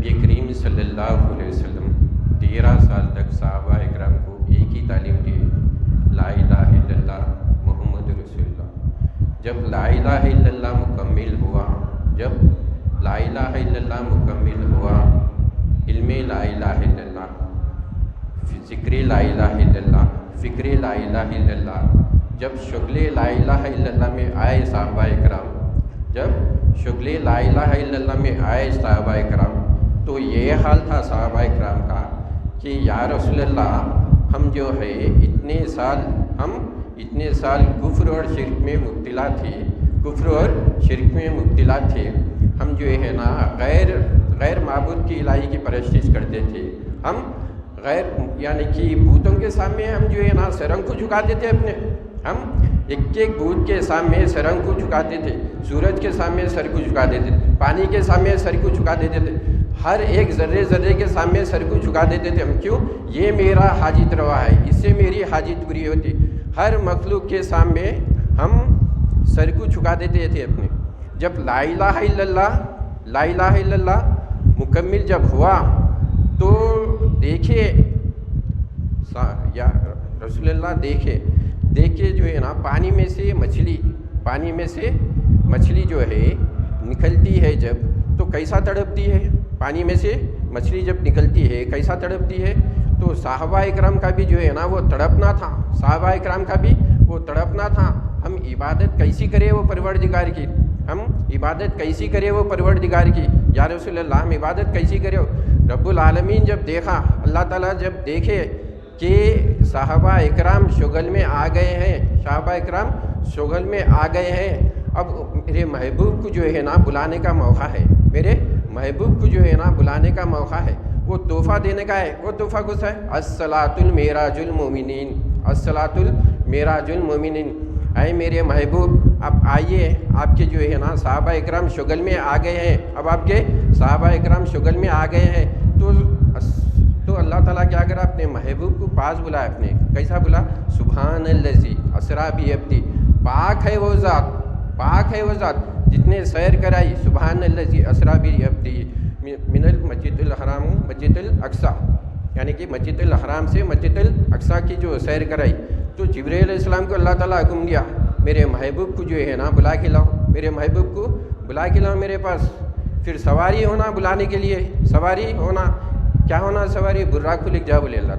نبی کریم صلی اللہ علیہ وسلم 13 سال تک صحابہ اکرام کو ایک ہی تعلیم دی، لا الہ الا اللہ محمد رسول اللہ۔ جب لا الہ الا اللہ مکمل ہوا، جب لا الہ الا اللہ مکمل ہوا، علم لا الہ الا اللہ، ذکر لا الہ الا اللہ، فکر لا الہ الا اللہ، جب شغل لا الہ الا اللہ میں آئے صحابہ اکرام، جب شغل لا الہ الا اللہ میں آئے صحابہ اکرام، تو یہ حال تھا صحابہ اکرام کا کہ یا رسول اللہ، ہم جو ہے اتنے سال کفر اور شرک میں مبتلا تھے، کفر اور شرک میں مبتلا تھے، ہم جو ہے نا غیر معبود کی الہی کی پرستش کرتے تھے، ہم غیر یعنی کہ بتوں کے سامنے ہم جو ہے نا سرنگ کو جھکاتے تھے، اپنے ہم ایک ایک بت کے سامنے سرنگ کو جھکاتے تھے، سورج کے سامنے سر کو جھکا دیتے تھے، پانی کے سامنے سر کو جھکا دیتے تھے، ہر ایک ذرے کے سامنے سر کو جھکا دیتے تھے ہم۔ کیوں؟ یہ میرا حاجت روا ہے، اس سے میری حاجت پوری ہوتی۔ ہر مخلوق کے سامنے ہم سر کو جھکا دیتے تھے اپنے۔ جب لا الہ الا اللہ مکمل جب ہوا تو دیکھے یا رسول اللہ دیکھے جو ہے نا پانی میں سے مچھلی جو ہے نکلتی ہے جب، تو کیسا تڑپتی ہے؟ پانی میں سے مچھلی جب نکلتی ہے کیسا تڑپتی ہے؟ تو صحابہ اکرام کا بھی جو ہے نا وہ تڑپنا تھا، صحابہ اکرام کا بھی وہ تڑپنا تھا۔ ہم عبادت کیسی کرے وہ پروردگار کی، ہم عبادت کیسی کرے وہ پروردگار کی، یا رسول اللہ ہم عبادت کیسی کرے؟ رب العالمین جب دیکھا، اللہ تعالیٰ جب دیکھے کہ صحابہ اکرام شغل میں آ گئے ہیں، اب میرے محبوب کو جو ہے نا بلانے کا موقع ہے، میرے محبوب کو جو ہے نا بلانے کا موقع ہے، وہ تحفہ دینے کا ہے۔ وہ تحفہ کچھ ہے، الصلاۃ المعراج المومنین، الصلاۃ المعراج المومنین، اے میرے محبوب اب آئیے، آپ کے جو ہے نا صحابہ اکرام شغل میں آ گئے ہیں، اب آپ کے صحابہ اکرام شغل میں آ گئے ہیں، تو اللہ تعالیٰ کیا کرا؟ اپنے محبوب کو پاس بلایا، اپنے کیسا بلا؟ سبحان الذی اسریٰ بعبدہ، پاک ہے وہ ذات جتنے سیر کرائی، سبحان الذی اسریٰ بعبدہ من المسجد الحرام مسجد الاقصیٰ، یعنی کہ مسجد الحرام سے مسجد الاقصیٰ کی جو سیر کرائی، تو جبرائیل علیہ السلام کو اللہ تعالیٰ حکم دیا، میرے محبوب کو جو ہے نا بلا کے لاؤ، میرے محبوب کو بلا کے لاؤ میرے پاس۔ پھر سواری ہونا بلانے کے لیے، سواری ہونا، کیا ہونا سواری؟ براق کو لکھ جا بولے اللہ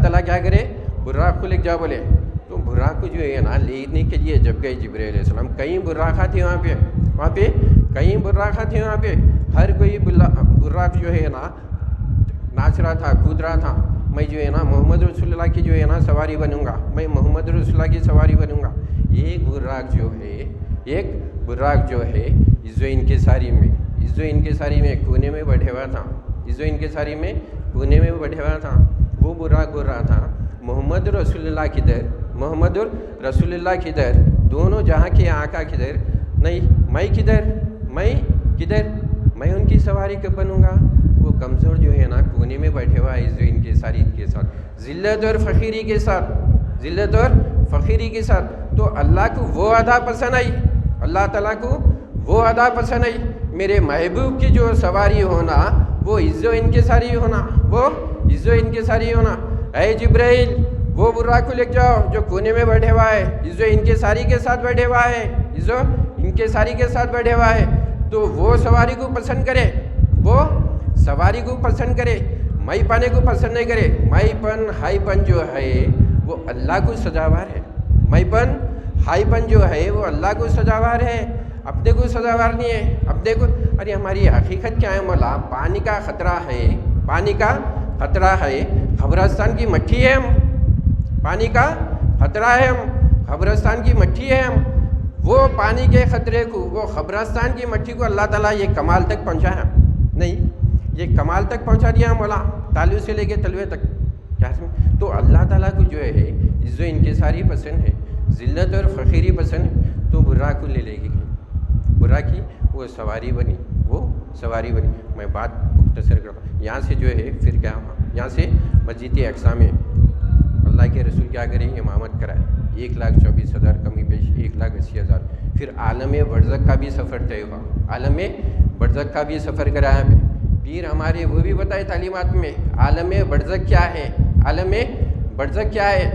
تعالیٰ کیا کرے؟ براق کو لکھ جا بولے۔ تو براق کو جو ہے نا لینے کے لیے جب گئے جبرائیل علیہ السلام، کئی براقہ تھی وہاں پہ کئی براقہ تھی وہاں پہ، ہر کوئی براق جو ہے نا ناچ رہا تھا، کود رہا تھا، میں جو ہے نا محمد رسول اللہ کی جو ہے نا سواری بنوں گا، میں محمد رسول اللہ کی سواری بنوں گا۔ ایک براق جو ہے عزو انکساری میں کونے میں بیٹھے ہوا تھا، وہ براق بول رہا تھا، محمد رسول اللہ کدھر، دونوں جہاں کے آقا کدھر، نہیں میں کدھر، میں ان کی سواری کب بنوں گا؟ وہ کمزور جو ہے نا کونے میں بیٹھے ہوا ہے، عزو انکساری کے ساتھ، ذلت اور فقیری کے ساتھ، تو اللہ کو وہ ادا پسند آئی، اللہ تعالیٰ کو وہ ادا پسند آئی، میرے محبوب کی جو سواری ہونا وہ عزو انکساری ہونا۔ اے جبرائیل، وہ براق کو لکھ جاؤ جو کونے میں بیٹھے ہوا ہے، عزو انکساری کے ساتھ بیٹھے ہوا ہے، تو وہ سواری کو پسند کرے، مائی پانے کو پسند نہیں کرے۔ مائی پن ہائی پن جو ہے وہ اللہ کو سزاوار ہے، مائی پن ہائی پن جو ہے وہ اللہ کو سزاوار ہے، اپنے کو سزاوار نہیں ہے، اپنے کو۔ ارے ہماری حقیقت کیا ہے مولا؟ پانی کا خطرہ ہے، قبرستان کی مٹھی ہے ہم، پانی کا خطرہ ہے ہم، قبرستان کی مٹھی ہے ہم۔ وہ پانی کے خطرے کو، وہ قبرستان کی مٹھی کو اللہ تعالیٰ یہ کمال تک پہنچایا نہیں، یہ کمال تک پہنچا دیا مولا، تالو سے لے کے تلوے تک، کیا سمجھ؟ تو اللہ تعالیٰ کو جو ہے عزو انکساری پسند ہے، ذلت اور فقیری پسند ہے، تو براق کو لے گی، براق کی وہ سواری بنی، میں بات مختصر کرتا ہوں۔ یہاں سے جو ہے پھر کیا ہوا؟ یہاں سے مسجد اقصیٰ میں اللہ کے رسول کیا کریں؟ امامت کرائے، 1,24,000 کمی بیش 1,80,000۔ پھر عالم برزخ کا بھی سفر طے ہوا، عالم برزخ کا بھی سفر کرایا ہمیں، پیر ہمارے وہ بھی بتائے تعلیمات میں عالم برزخ کیا ہے، عالم برزخ کیا ہے۔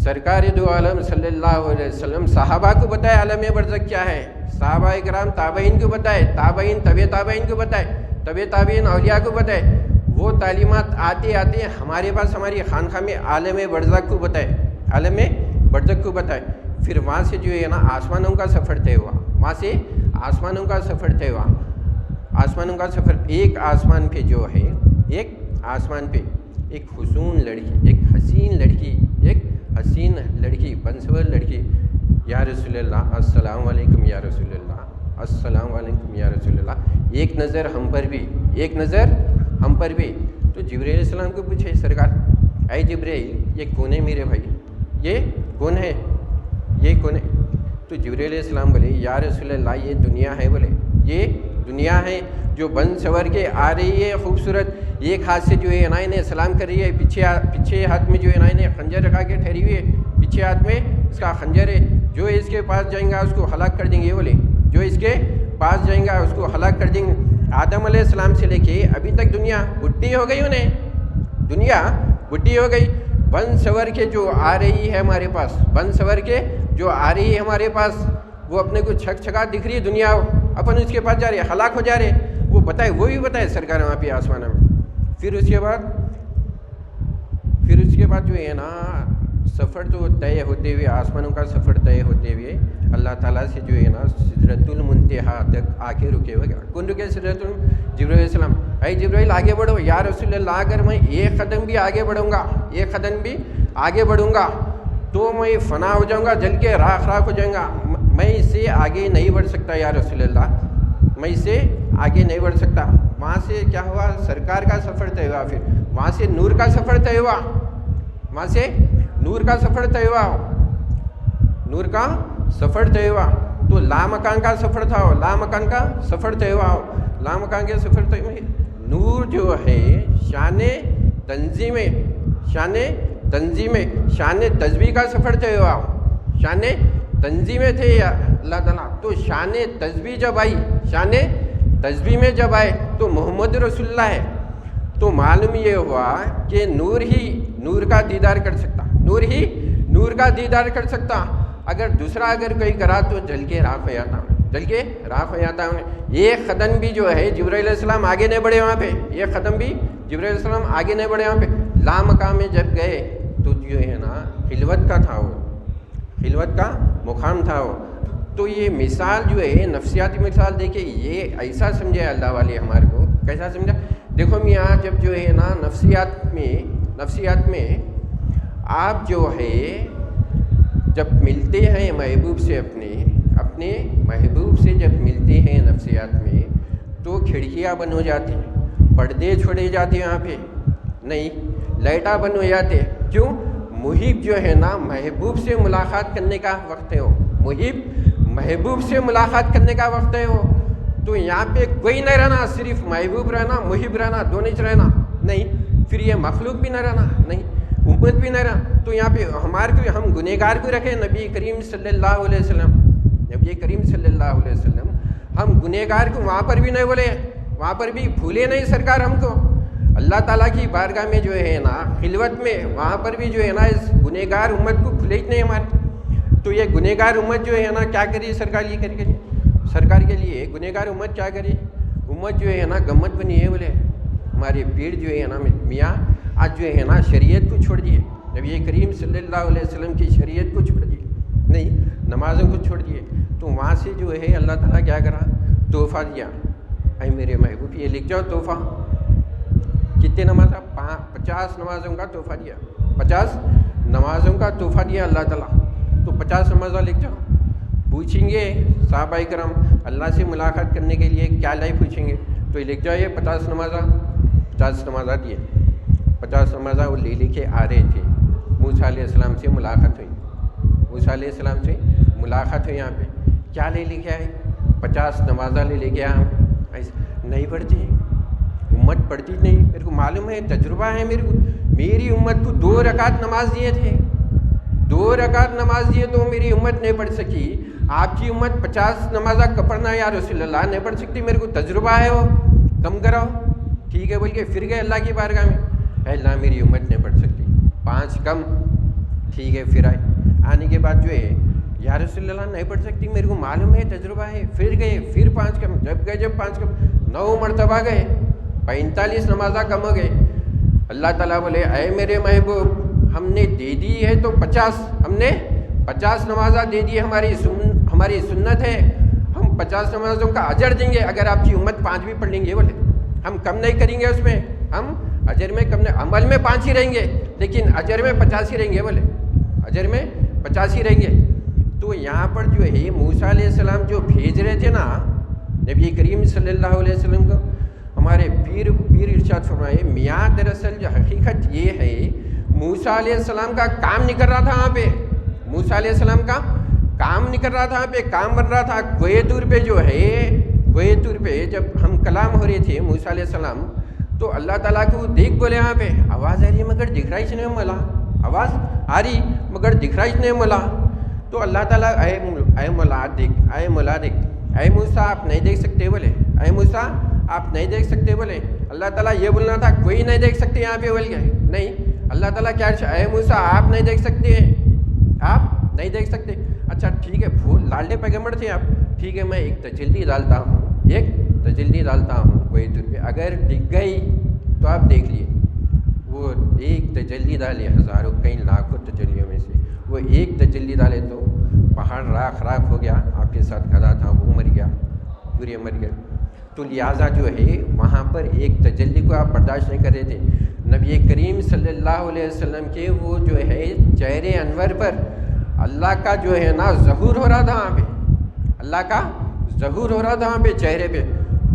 سرکار دو عالم صلی اللہ علیہ وسلم صحابہ کو بتائے عالم برزخ کیا ہے، صحابہ کرام تابعین کو بتائے، تابعین طبع تابعین کو بتائے، طبع تابعین اولیاء کو بتائے۔ وہ تعلیمات آتے آتے ہمارے پاس ہماری خانقاہ میں عالم برزخ کو بتائے، عالم برزخ کو بتائے۔ پھر وہاں سے جو ہے نا آسمانوں کا سفر طے ہوا، وہاں سے آسمانوں کا سفر طے ہوا، آسمانوں کا سفر۔ ایک آسمان پہ جو ہے، ایک آسمان پہ ایک حسین لڑکی، ایک حسین لڑکی، ایک حسین لڑکی، بنسور لڑکی، یا رسول اللہ السلام علیکم یا رسول اللہ، السلام علیکم یا رسول اللہ، ایک نظر ہم پر بھی، ایک نظر ہم پر بھی۔ تو جبرائیل علیہ السلام کو پوچھے سرکار، اے جبرائیل یہ کون ہے میرے بھائی، یہ کون ہے، یہ کون ہے؟ تو جبرائیل علیہ السلام بولے یا رسول اللہ یہ دنیا ہے، بولے یہ دنیا ہے جو بن سور کے آ رہی ہے خوبصورت، ایک ہاتھ سے جو ہے نا انہیں سلام کر رہی ہے، پیچھے ہاتھ میں جو ہے نا انہیں خنجر رکھا کے ٹھہری ہوئی ہے، پیچھے ہاتھ میں اس کا خنجر ہے، جو اس کے پاس جائیں گا اس کو ہلاک کر دیں گے، بولے جو اس کے پاس جائیں گا اس کو ہلاک کر دیں گے۔ آدم علیہ السلام سے لے کے ابھی تک دنیا بڈھی ہو گئی، انہیں دنیا بڈھی ہو گئی۔ بن سور کے جو آ رہی ہے ہمارے پاس، بن سور کے جو آ رہی ہے ہمارے پاس، وہ اپنے کو چھک چھکا دکھ رہی ہے دنیا، اپن اس کے پاس جا رہے ہیں، ہلاک ہو جا رہے ہیں، وہ بتائے، وہ بھی بتائے سرکار وہاں پہ آسمان میں۔ پھر اس کے بعد جو ہے نا سفر تو طے ہوتے ہوئے، آسمانوں کا سفر طے ہوتے ہوئے اللہ تعالیٰ سے جو ہے نا سدرۃ المنتہا تک آ کے رکے ہوئے، کون رکے؟ جبرائیل علیہ السلام، اے جبرائیل آگے بڑھو، یا رسول اللہ اگر میں ایک قدم بھی آگے بڑھوں گا، ایک قدم بھی آگے بڑھوں گا تو میں فنا ہو جاؤں گا، جل کے راکھ راکھ ہو جاؤں گا، میں اس سے آگے نہیں بڑھ سکتا یا رسول اللہ، میں اس سے آگے نہیں بڑھ سکتا۔ وہاں سے کیا ہوا؟ سرکار کا سفر طے ہوا، پھر وہاں سے نور کا سفر طے ہوا، وہاں سے نور کا سفر طے ہوا، نور کا سفر طے ہوا، تو لامکان کا سفر تھا، لامکان کا سفر طے ہوا، لامکان کے سفر طے ہوئے۔ نور جو ہے شان تنظیم، شان تنظیم، شان تسبیح کا سفر طے ہوا، شان تنظیم تھے اللہ تعالیٰ۔ تو شان تسبیح جب آئی، شان تسبیح میں جب آئے تو محمد رسول اللہ ہے، تو معلوم یہ ہوا کہ نور ہی نور کا دیدار کر سکتا، نور ہی نور کا دیدار کر سکتا، اگر دوسرا اگر کوئی کرا تو جل کے راکھ ہو جاتا، جل کے راکھ ہو جاتا۔ ایک قدم بھی جو ہے جبرائیل علیہ السلام آگے نہیں بڑھے وہاں پہ، ایک قدم بھی جبرائیل علیہ السلام آگے نہیں بڑھے وہاں پہ۔ لامکان میں جب گئے تو جو ہے نا خلوت کا تھا، وہ خلوت کا مقام تھا وہ۔ تو یہ مثال جو ہے نفسیاتی مثال دیکھیں، یہ ایسا سمجھے اللہ والے ہمارے کو، کیسا سمجھا؟ دیکھو میاں جب جو ہے نا نفسیات میں آپ جو ہے جب ملتے ہیں محبوب سے، اپنے محبوب سے جب ملتے ہیں نفسیات میں، تو کھڑکیاں بند ہو جاتی ہیں، پردے چھوڑے جاتے ہیں، یہاں پہ نہیں لائٹاں بند ہو جاتے، کیوں؟ محب جو ہے نا محبوب سے ملاقات کرنے کا وقت ہے، وہ محب محبوب سے ملاقات کرنے کا وقت ہے وہ۔ تو یہاں پہ کوئی نہیں رہنا، صرف محبوب رہنا، محب رہنا، دونوں ہی رہنا نہیں، پھر یہ مخلوق بھی نہ رہنا نہیں، امت بھی نہ رہنا۔ تو یہاں پہ ہمارے کو، ہم گنہگار کو رکھیں، نبی کریم صلی اللہ علیہ وسلم، نبی کریم صلی اللہ علیہ وسلم، ہم گنہگار کو وہاں پر بھی نہیں بولے، وہاں پر بھی بھولے نہیں سرکار ہم کو، اللہ تعالیٰ کی بارگاہ میں جو ہے نا خلوت میں، وہاں پر بھی جو ہے نا اس گنہگار امت کو بھولے ہی نہیں ہمارے۔ تو یہ گنہگار امت جو ہے نا کیا کری سرکار، یہ کر کے سرکار کے لیے گنہگار امت کیا کری؟ امت جو ہے نا گمت بنی ہے، بولے ہمارے پیر جو ہے نا میاں آج جو ہے نا شریعت کو چھوڑ دیے، نبی کریم صلی اللہ علیہ وسلم کی شریعت کو چھوڑ دیے، نہیں نمازوں کو چھوڑ دیے۔ تو وہاں سے جو ہے اللہ تعالیٰ کیا کرا؟ تحفہ دیا، اے میرے محبوب یہ لکھ جاؤ تحفہ، کتنے نماز؟ 50 نمازوں کا تحفہ دیا، 50 نمازوں کا تحفہ دیا اللہ تعالیٰ۔ تو 50 نمازیں لکھ جاؤ۔ پوچھیں گے صحابہ کرام اللہ سے ملاقات کرنے کے لیے کیا لائے، پوچھیں گے تو یہ لکھ جاؤ، یہ 50 نمازیں دیے، 50 نمازیں وہ لے کے آ رہے تھے۔ موسیٰ علیہ السلام سے ملاقات ہوئی، موسیٰ علیہ السلام سے ملاقات ہوئی، یہاں پہ کیا لے کے آئے؟ 50 نمازیں لے کے آئے۔ نہیں پڑھتی امت، پڑھتی نہیں، میرے کو معلوم ہے، تجربہ ہے میرے کو، میری امت کو 2 رکعت نماز دیے تھے، 2 رکعت نماز دیے تو میری امت نہیں پڑھ سکی، آپ کی امت 50 نمازہ پڑھنا یا رسول اللہ نہیں پڑھ سکتی، میرے کو تجربہ ہے، وہ کم کراؤ، ٹھیک ہے بول کے پھر گئے اللہ کی بارگاہ میں، اے اللہ میری امت نہیں پڑھ سکتی، 5 کم، ٹھیک ہے پھر آنے کے بعد جو ہے یا رسول اللہ نہیں پڑھ سکتی، میرے کو معلوم ہے، تجربہ ہے، پھر گئے، پھر 5 کم، جب 5 کم 9 مرتبہ گئے، 45 نمازہ کم ہو گئے، اللہ تعالیٰ بولے اے میرے محبوب ہم نے دے دی ہے تو 50، ہم نے 50 نمازہ دے دی، ہماری سنت ہے، ہم 50 نمازوں کا اجر دیں گے اگر آپ کی امت 5 بھی پڑھ لیں گے، بولے ہم کم نہیں کریں گے، اس میں ہم اجر میں کم نہیں، عمل میں 5 ہی رہیں گے لیکن اجر میں 50 ہی رہیں گے، بولے اجر میں 50 ہی رہیں گے۔ تو یہاں پر جو ہے موسیٰ علیہ السلام جو بھیج رہے تھے نا نبی کریم صلی اللہ علیہ وسلم کو، ہمارے پیر ارشاد فرمائے میاں دراصل جو حقیقت یہ ہے موسیٰ علیہ السلام کا کام نہیں کر رہا تھا وہاں پہ، موسیٰ علیہ السلام کا کام نہیں کر رہا تھا وہاں پہ، کام بن رہا تھا کوہ طور پہ، جو ہے کوہ طور پہ جب ہم کلام ہو رہے تھے موسیٰ علیہ السلام، تو اللہ تعالیٰ کو دیکھ بولے وہاں پہ آواز آ رہی ہے مگر دکھ رہا ہی نہیں ملا، آواز آ رہی مگر دکھ رہا ہی نہیں ملا، تو اللہ تعالیٰ اے مولا دیکھ، اے مولا دیکھ، اے موسیٰ آپ نہیں دیکھ سکتے، بولے اے موسیٰ آپ نہیں دیکھ سکتے، بولے اللہ تعالیٰ یہ بولنا تھا کوئی نہیں دیکھ سکتے یہاں پہ، بول گئے نہیں، اللہ تعالیٰ کیا اے موسیٰ آپ نہیں دیکھ سکتے، آپ نہیں دیکھ سکتے، اچھا ٹھیک ہے پھول لالے پیغمبر تھے آپ، ٹھیک ہے میں ایک تجلی ڈالتا ہوں کوئی طور پہ، اگر دکھ گئی تو آپ دیکھ لیے، وہ ایک تجلی ڈالے ہزاروں کئی لاکھوں تجلیوں میں سے، وہ ایک تجلی ڈالے تو پہاڑ راکھ ہو گیا، آپ کے ساتھ کھڑا تھا وہ مر گیا، پورے مر گئے، تو لہٰذا جو ہے وہاں پر ایک تجلی کو آپ برداشت نہیں کر رہے تھے، نبی کریم صلی اللہ علیہ وسلم کے وہ جو ہے چہرے انور پر اللہ کا جو ہے نا ظہور ہو رہا تھا وہاں پہ، اللہ کا ظہور ہو رہا تھا وہاں پہ چہرے پہ،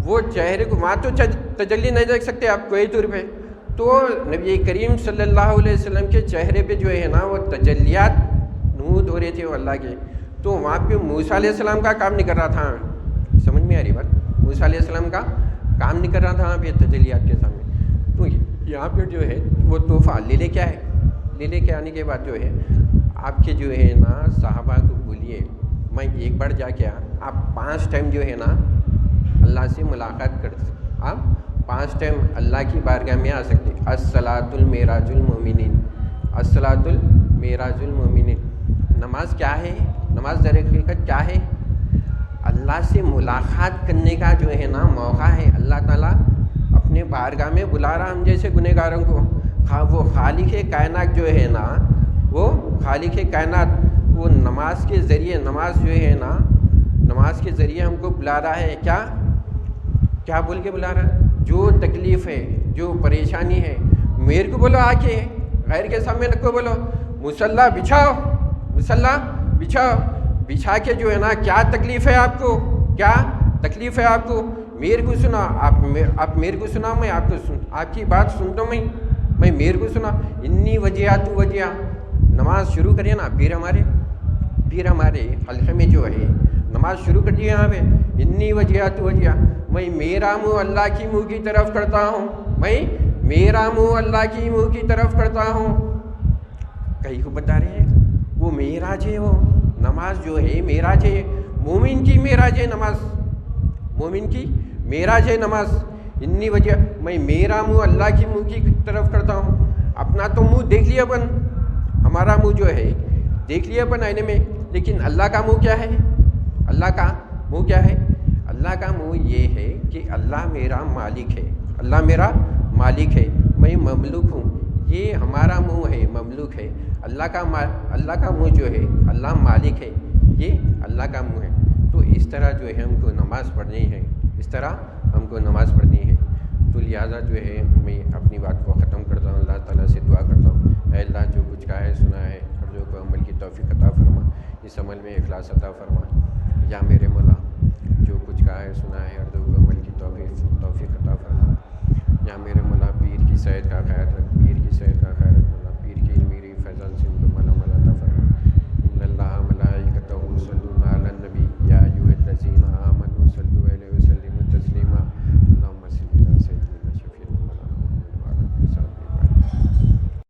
وہ چہرے کو وہاں تو تجلی نہیں دیکھ سکتے آپ کوئی طور پہ، تو نبی کریم صلی اللہ علیہ وسلم کے چہرے پہ جو ہے نا وہ تجلیات نمود ہو رہے تھے وہ اللہ کے، تو وہاں پہ موسیٰ علیہ السلام کا کام نہیں کر رہا تھا، سمجھ میں آ رہی بات، موسیٰ علیہ السلام کا کام نہیں کر رہا تھا وہاں پہ تجلیات کے سامنے، تو یہاں پہ جو ہے وہ تحفہ لے کے آئے، لے کے آنے کے بعد جو ہے آپ کے جو ہے نا صحابہ کو بولیے میں ایک بار جا کے آپ 5 ٹائم جو ہے نا اللہ سے ملاقات کر سکتے، آپ 5 ٹائم اللہ کی بارگاہ میں آ سکتے، الصلاۃ المعراج المومنین، الصلاۃ المعراج المومنین، نماز کیا ہے، نماز در حقیقت کیا ہے، اللہ سے ملاقات کرنے کا جو ہے نا موقع ہے، اللہ تعالیٰ اپنے بارگاہ میں بلا رہا ہم جیسے گنہگاروں کو، وہ خالق کائنات جو ہے نا، وہ خالق کائنات وہ نماز کے ذریعے، نماز جو ہے نا نماز کے ذریعے ہم کو بلا رہا ہے، کیا بول کے بلا رہا ہے، جو تکلیف ہے جو پریشانی ہے میرے کو بولو، آ کے غیر کے سامنے نہ کو بولو، مصلی بچھاؤ، مصلی بچھا کے جو ہے نا کیا تکلیف ہے آپ کو، کیا تکلیف ہے آپ کو، میرے کو سنا، آپ میرے کو سنا، میں آپ کو آپ کی بات سنتا ہوں، میں میرے کو سنا، انی وجیات وجیہ، نماز شروع کریے نا، پھر ہمارے حلقے میں جو ہے نماز شروع کر دی یہاں پہ، انی وجیات وجیہ، میں میرا منہ اللہ کی منہ کی طرف کرتا ہوں، میں میرا منہ اللہ کی منہ کی طرف کرتا ہوں، کہیں کو بتا رہے ہیں وہ معراج ہے، وہ نماز جو ہے معراج ہے، مومن کی معراج ہے نماز، مومن کی معراج ہے نماز، انی وجہ میں میرا منہ اللہ کی منہ کی طرف کرتا ہوں، اپنا تو منہ دیکھ لیا اپن، ہمارا منہ جو ہے دیکھ لیا اپن آئینے میں، لیکن اللہ کا منہ کیا ہے، اللہ کا منہ کیا ہے، اللہ کا منہ یہ ہے کہ اللہ میرا مالک ہے، اللہ میرا مالک ہے، میں مملوک ہوں، یہ ہمارا منہ ہے مملوک ہے، اللہ کا منہ جو ہے اللہ مالک ہے، یہ اللہ کا منہ ہے، تو اس طرح جو ہے ہم کو نماز پڑھنی ہے، اس طرح ہم کو نماز پڑھنی ہے، تو لہٰذا جو ہے میں اپنی بات کو ختم کرتا ہوں، اللہ تعالیٰ سے دعا کرتا ہوں، اے اللہ جو کچھ کہا ہے سنا ہے اور جو کو عمل کی توفیق عطا فرما، اس عمل میں اخلاص عطا فرما، یا میرے مولا جو کچھ کہا ہے سنا ہے اور جو کو عمل کی توفیق عطا فرما، یا میرے مولا پیر کی صحت کا خیر رکھ، پیر کی صحت کا خیر رکھ مولا، پیر کی میری فیضان سے ان کو